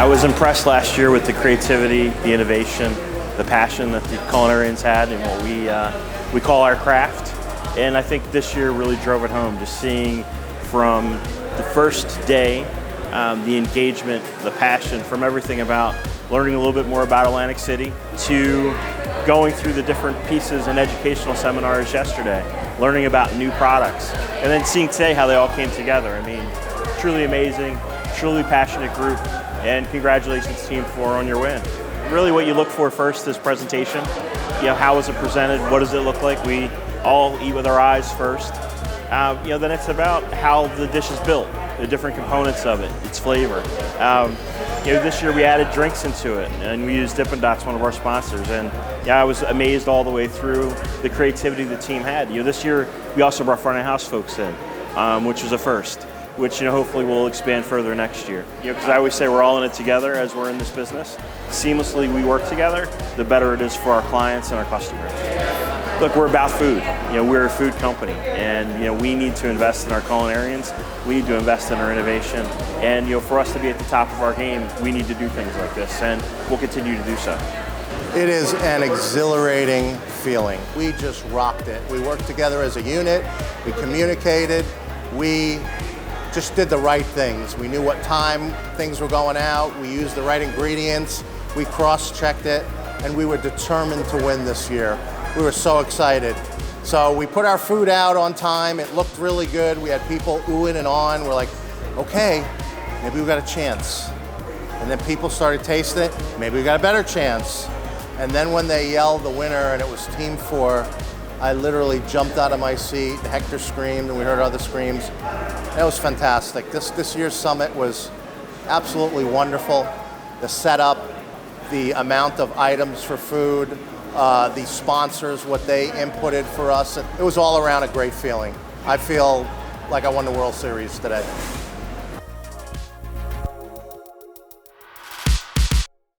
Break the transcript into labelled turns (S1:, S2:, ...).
S1: I was impressed last year with the creativity, the innovation, the passion that the culinarians had in what we call our craft. And I think this year really drove it home, just seeing from the first day, the engagement, the passion from everything about learning a little bit more about Atlantic City to going through the different pieces and educational seminars yesterday, learning about new products, and then seeing today how they all came together. I mean, truly amazing, truly passionate group, and congratulations team on your win. Really what you look for first is presentation. You know, how is it presented? What does it look like? We all eat with our eyes first. Then it's about how the dish is built, the different components of it, its flavor. This year we added drinks into it, and we used Dippin' Dots, one of our sponsors, and I was amazed all the way through the creativity the team had. This year we also brought front of house folks in, which was a first, which hopefully will expand further next year. Because I always say we're all in it together as we're in this business. Seamlessly we work together, the better it is for our clients and our customers. Look, we're about food. We're a food company, and we need to invest in our culinarians. We need to invest in our innovation, and for us to be at the top of our game, we need to do things like this, and we'll continue to do so.
S2: It is an exhilarating feeling. We just rocked it. We worked together as a unit. We communicated. We just did the right things. We knew what time things were going out. We used the right ingredients. We cross-checked it, and we were determined to win this year. We were so excited. So we put our food out on time. It looked really good. We had people oohing and on. We're like, okay, maybe we got a chance. And then people started tasting it. Maybe we got a better chance. And then when they yelled the winner and it was Team 4, I literally jumped out of my seat. Hector screamed and we heard other screams. That was fantastic. This year's summit was absolutely wonderful. The setup, the amount of items for food, the sponsors, what they inputted for us. It was all around a great feeling. I feel like I won the World Series today.